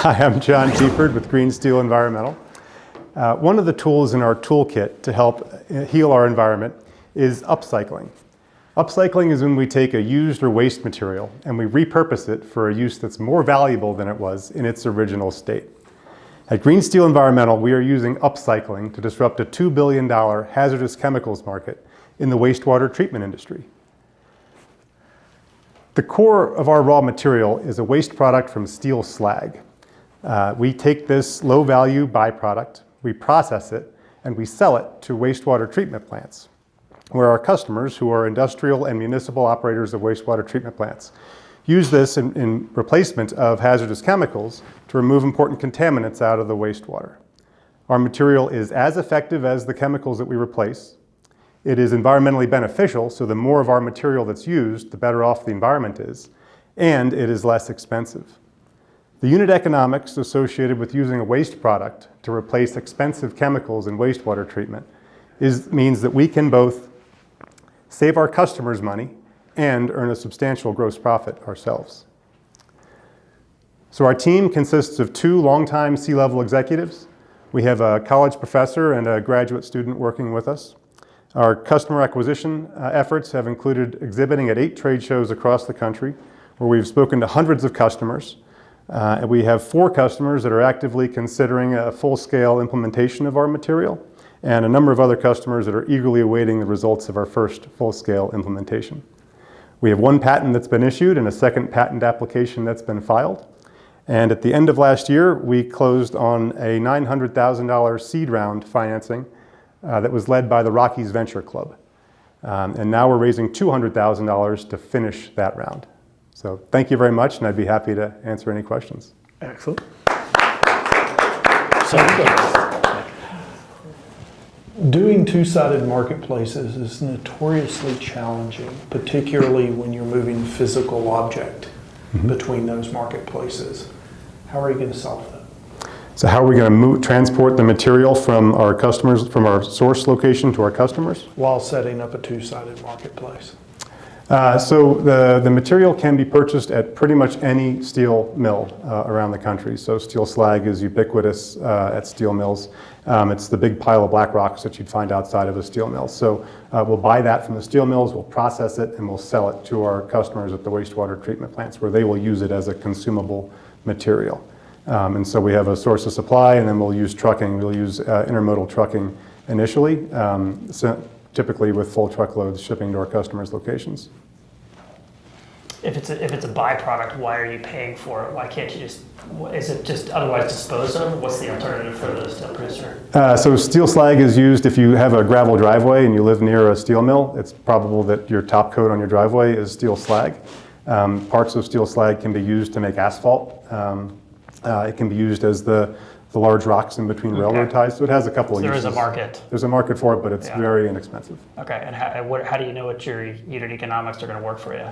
Hi, I'm John Teaford with Green Steel Environmental. One of the tools in our toolkit to help heal our environment is upcycling. Upcycling is when we take a used or waste material and we repurpose it for a use that's more valuable than it was in its original state. At Green Steel Environmental, we are using upcycling to disrupt a $2 billion hazardous chemicals market in the wastewater treatment industry. The core of our raw material is a waste product from steel slag. We take this low-value byproduct, we process it, and we sell it to wastewater treatment plants, where our customers, who are industrial and municipal operators of wastewater treatment plants, use this in replacement of hazardous chemicals to remove important contaminants out of the wastewater. Our material is as effective as the chemicals that we replace. It is environmentally beneficial, so the more of our material that's used, the better off the environment is, and it is less expensive. The unit economics associated with using a waste product to replace expensive chemicals in wastewater treatment means that we can both save our customers money and earn a substantial gross profit ourselves. So our team consists of 2 longtime C-level executives. We have a college professor and a graduate student working with us. Our customer acquisition efforts have included exhibiting at 8 trade shows across the country, where we've spoken to hundreds of customers. And we have 4 customers that are actively considering a full-scale implementation of our material, and a number of other customers that are eagerly awaiting the results of our first full-scale implementation. We have 1 patent that's been issued and a 2nd patent application that's been filed. And at the end of last year, we closed on a $900,000 seed round financing that was led by the Rockies Venture Club. And now we're raising $200,000 to finish that round. So thank you very much, and I'd be happy to answer any questions. Excellent. Doing two-sided marketplaces is notoriously challenging, particularly when you're moving physical object between those marketplaces. How are you going to solve that? So how are we going to transport the material from our customers, from our source location to our customers? While setting up a two-sided marketplace. So the material can be purchased at pretty much any steel mill around the country. So steel slag is ubiquitous at steel mills. It's the big pile of black rocks that you'd find outside of a steel mill. So we'll buy that from the steel mills, we'll process it, and we'll sell it to our customers at the wastewater treatment plants, where they will use it as a consumable material. And so we have a source of supply, and then we'll use trucking. We'll use intermodal trucking initially, typically with full truckloads shipping to our customers' locations. If it's a byproduct, why are you paying for it? Why can't you just, is it just otherwise disposed of? What's the alternative for the steel producer? So steel slag is used if you have a gravel driveway and you live near a steel mill. It's probable that your top coat on your driveway is steel slag. Parts of steel slag can be used to make asphalt. It can be used as the large rocks in between railroad ties, so it has a couple of uses. There is a market. There's a market for it, but it's very inexpensive. Okay, and how do you know what your unit economics are going to work for you?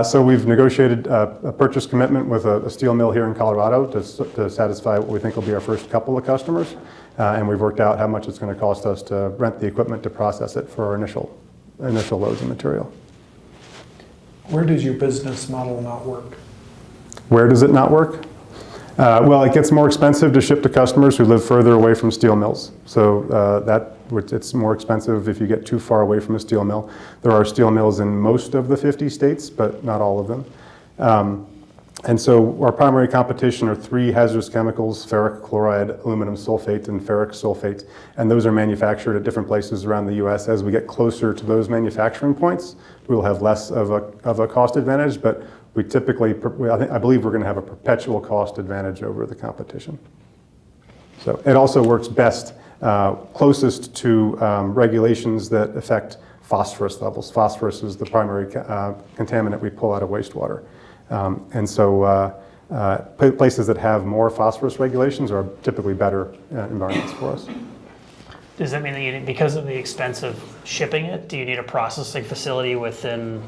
So we've negotiated a purchase commitment with a steel mill here in Colorado to satisfy what we think will be our first couple of customers, and we've worked out how much it's going to cost us to rent the equipment to process it for our initial loads of material. Where does your business model not work? Where does it not work? Well, it gets more expensive to ship to customers who live further away from steel mills. So it's more expensive if you get too far away from a steel mill. There are steel mills in most of the 50 states, but not all of them. And so our primary competition are 3 hazardous chemicals: ferric chloride, aluminum sulfate, and ferric sulfate. And those are manufactured at different places around the U.S. As we get closer to those manufacturing points, we'll have less of a cost advantage, but we typically, I believe we're going to have a perpetual cost advantage over the competition. So it also works best closest to regulations that affect phosphorus levels. Phosphorus is the primary contaminant we pull out of wastewater. And so places that have more phosphorus regulations are typically better environments for us. Does that mean that because of the expense of shipping it, do you need a processing facility within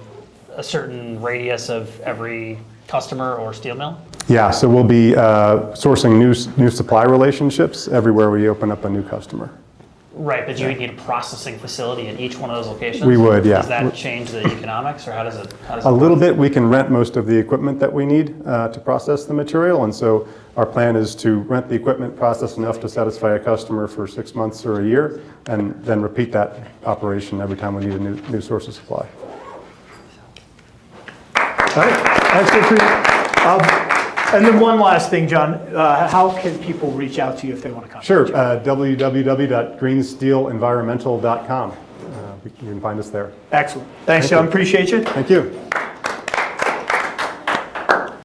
a certain radius of every customer or steel mill? Yeah, so we'll be sourcing new supply relationships everywhere we open up a new customer. Right, but you would need a processing facility in each one of those locations? We would, yeah. Does that change the economics, or how does it a little bit. We can rent most of the equipment that we need to process the material, and so Our plan is to rent the equipment, process enough to satisfy a customer for 6 months or a year, and then repeat that operation every time we need a new source of supply. All right, excellent. And then one last thing, John, how can people reach out to you if they want to contact Sure, you? www.greensteelenvironmental.com. You can find us there. Excellent. Thanks, Thank John. you. Appreciate you. Thank you.